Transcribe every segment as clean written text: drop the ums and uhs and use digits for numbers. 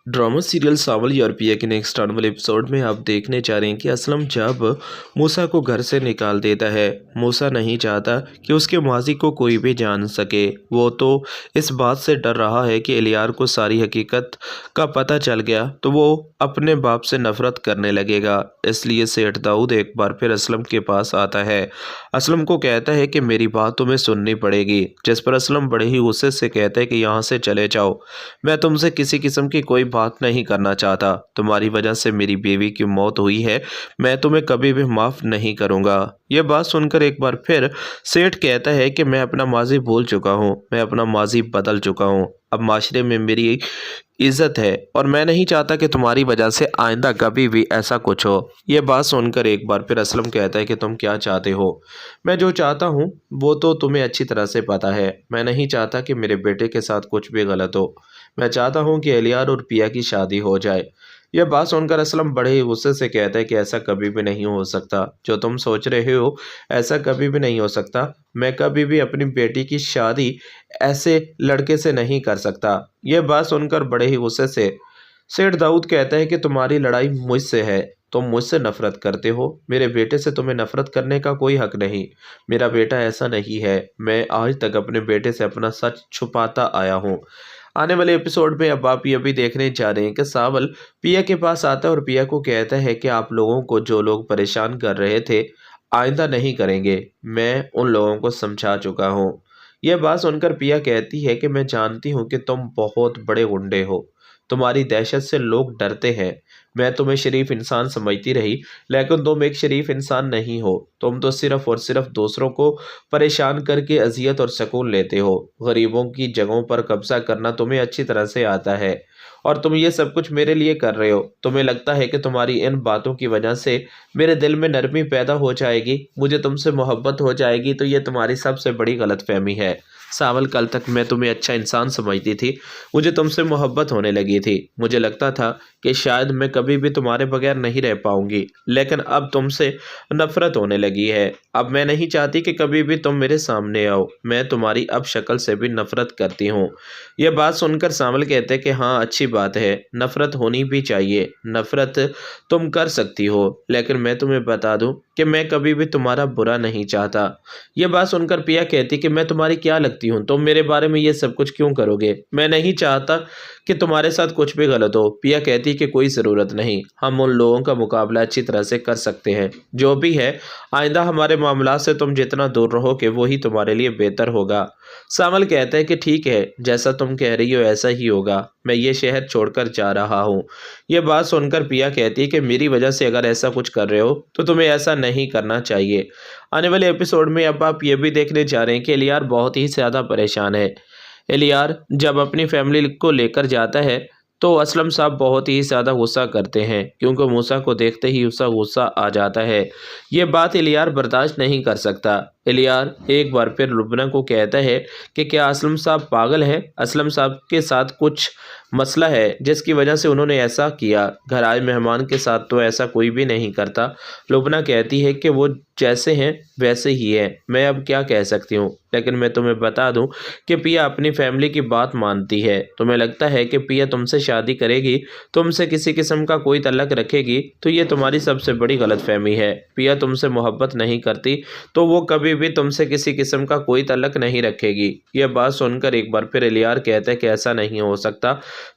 Drama serial सावल europaea के next आने वाले एपिसोड में आप देखने जा रहे हैं कि असलम जब मूसा को घर से निकाल देता है। मूसा नहीं चाहता कि उसके माजी को कोई भी जान सके। वो तो इस बात से डर रहा है कि एलियार को सारी हकीकत का पता चल गया तो वो अपने बाप से नफरत करने लगेगा। इसलिए सेठ दाऊद एक बार फिर असलम के पास आता है। असलम को कहता है कि मेरी बात तुम्हें सुननी पड़ेगी, जिस पर असलम बड़े ही गुस्से से कहता है कि यहाँ से चले जाओ। मैं तुमसे किसी किस्म की कोई बात नहीं करना चाहता। तुम्हारी वजह से मेरी बीवी की मौत हुई है। मैं तुम्हें कभी भी माफ़ नहीं करूँगा। यह बात सुनकर एक बार फिर सेठ कहता है कि मैं अपना माजी भूल चुका हूँ, मैं अपना माजी बदल चुका हूँ। अब माशरे में मेरी इज्जत है और मैं नहीं चाहता कि तुम्हारी वजह से आइंदा कभी भी ऐसा कुछ हो। यह बात सुनकर एक बार फिर असलम कहता है कि तुम क्या चाहते हो? मैं जो चाहता हूँ वो तो तुम्हें अच्छी तरह से पता है। मैं नहीं चाहता कि मेरे बेटे के साथ कुछ भी गलत हो। मैं चाहता हूँ कि एलियार और पिया की शादी हो जाए। यह बात सुनकर असलम बड़े ही गुस्से से कहता है कि ऐसा कभी भी नहीं हो सकता। जो तुम सोच रहे हो ऐसा कभी भी नहीं हो सकता। मैं कभी भी अपनी बेटी की शादी ऐसे लड़के से नहीं कर सकता। यह बात सुनकर बड़े ही गुस्से से सेठ दाऊद कहता है कि तुम्हारी लड़ाई मुझसे है। तुम मुझसे नफरत करते हो। मेरे बेटे से तुम्हें नफरत करने का कोई हक नहीं। मेरा बेटा ऐसा नहीं है। मैं आज तक अपने बेटे से अपना सच छुपाता आया हूँ। आने वाले एपिसोड में अब आप ये भी देखने जा रहे हैं कि सावल पिया के पास आता है और पिया को कहता है कि आप लोगों को जो लोग परेशान कर रहे थे आइंदा नहीं करेंगे। मैं उन लोगों को समझा चुका हूँ। यह बात सुनकर पिया कहती है कि मैं जानती हूँ कि तुम बहुत बड़े गुंडे हो। तुम्हारी दहशत से लोग डरते हैं। मैं तुम्हें शरीफ इंसान समझती रही, लेकिन तुम एक शरीफ इंसान नहीं हो। तुम तो सिर्फ और सिर्फ दूसरों को परेशान करके अजियत और सुकून लेते हो। गरीबों की जगहों पर कब्जा करना तुम्हें अच्छी तरह से आता है और तुम ये सब कुछ मेरे लिए कर रहे हो। तुम्हें लगता है कि तुम्हारी इन बातों की वजह से मेरे दिल में नरमी पैदा हो जाएगी, मुझे तुमसे मोहब्बत हो जाएगी, तो ये तुम्हारी सबसे बड़ी गलतफहमी है। सावल, कल तक मैं तुम्हें अच्छा इंसान समझती थी। मुझे तुमसे मोहब्बत होने लगी थी। मुझे लगता था कि शायद मैं कभी भी तुम्हारे बगैर नहीं रह पाऊंगी, लेकिन अब तुमसे नफरत होने लगी है। अब मैं नहीं चाहती कि कभी भी तुम मेरे सामने आओ। मैं तुम्हारी अब शक्ल से भी नफरत करती हूँ। यह बात सुनकर सावल कहते हैं कि हाँ, अच्छी बात है, नफरत होनी भी चाहिए। नफरत तुम कर सकती हो, लेकिन मैं तुम्हें बता दूं कि मैं कभी भी तुम्हारा बुरा नहीं चाहता। यह बात सुनकर पिया कहती कि मैं तुम्हारी क्या लगती हूँ? तुम मेरे बारे में ये सब कुछ क्यों करोगे? मैं नहीं चाहता कि तुम्हारे साथ कुछ भी गलत हो। पिया कहती कि कोई ज़रूरत नहीं, हम उन लोगों का मुकाबला अच्छी तरह से कर सकते हैं। जो भी है, आइंदा हमारे मामला से तुम जितना दूर रहोगे वही तुम्हारे लिए बेहतर होगा। सावल कहता है कि ठीक है, जैसा तुम कह रही हो ऐसा ही होगा। मैं ये शहर छोड़कर जा रहा हूँ। यह बात सुनकर पिया कहती है कि मेरी वजह से अगर ऐसा कुछ कर रहे हो तो तुम्हें ऐसा नहीं करना चाहिए। आने वाले एपिसोड में अब आप ये भी देखने जा रहे हैं कि एलियार बहुत ही ज़्यादा परेशान है। एलियार जब अपनी फैमिली को लेकर जाता है तो असलम साहब बहुत ही ज़्यादा गुस्सा करते हैं, क्योंकि मूसा को देखते ही उसका गुस्सा आ जाता है। ये बात एलियार बर्दाश्त नहीं कर सकता। एलियार एक बार फिर लुबना को कहता है कि क्या असलम साहब पागल हैं? असलम साहब के साथ कुछ मसला है जिसकी वजह से उन्होंने ऐसा किया। घर आए मेहमान के साथ तो ऐसा कोई भी नहीं करता। लुबना कहती है कि वो जैसे हैं वैसे ही है, मैं अब क्या कह सकती हूँ। लेकिन मैं तुम्हें बता दूं कि पिया अपनी फैमिली की बात मानती है। तुम्हें लगता है कि पिया तुमसे शादी करेगी, तुमसे किसी किस्म का कोई तल्लक रखेगी, तो ये तुम्हारी सबसे बड़ी गलतफहमी है। पिया तुमसे मोहब्बत नहीं करती तो वो कभी भी तुमसे किसी किस्म का कोई तल्लक नहीं रखेगी। यह बात सुनकर एक बार फिर एलियार कहता है कि ऐसा नहीं हो सकता।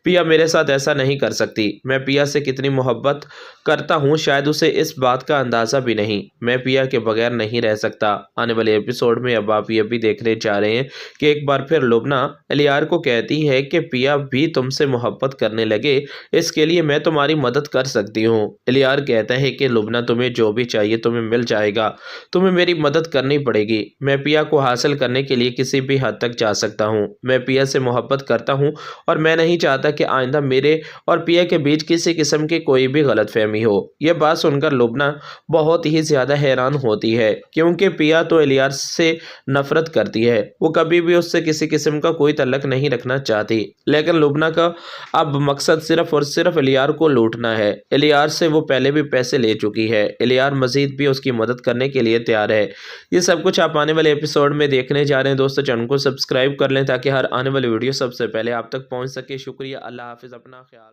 पिया मेरे साथ ऐसा नहीं कर सकती। मैं पिया से कितनी मोहब्बत करता हूँ शायद उसे इस बात का अंदाज़ा भी नहीं। मैं पिया के बगैर नहीं रह सकता। आने वाले एपिसोड में अब आप ये भी देखने जा रहे हैं कि एक बार फिर लुबना एलियार को कहती है कि पिया भी तुमसे मोहब्बत करने लगे, इसके लिए मैं तुम्हारी मदद कर सकती हूँ। एलियार कहता है कि लुबना तुम्हें जो भी चाहिए तुम्हें मिल जाएगा, तुम्हें मेरी मदद करनी पड़ेगी। मैं पिया को हासिल करने के लिए किसी भी हद तक जा सकता हूँ। मैं पिया से मोहब्बत करता हूँ और मैं नहीं चाहता कि आइंदा मेरे और पिया के बीच किसी किस्म की कोई भी गलतफहमी हो। यह बात सुनकर लुबना बहुत ही ज़्यादा हैरान होती है, क्योंकि पिया तो एलियार से नफरत करती है। वो कभी भी उससे किसी किस्म का कोई तल्लक नहीं रखना चाहती, लेकिन लुबना का अब मकसद सिर्फ और सिर्फ एलियार को लूटना है। एलियार से वो पहले भी पैसे ले चुकी है। एलियार मजीद भी उसकी मदद करने के लिए तैयार है। ये सब कुछ आप आने वाले एपिसोड में देखने जा रहे हैं। दोस्तों, चैनल को सब्सक्राइब कर लें ताकि हर आने वाली वीडियो सबसे पहले आप तक पहुंच सके। शुक्रिया, अल्लाह हाफिज़, अपना ख्याल।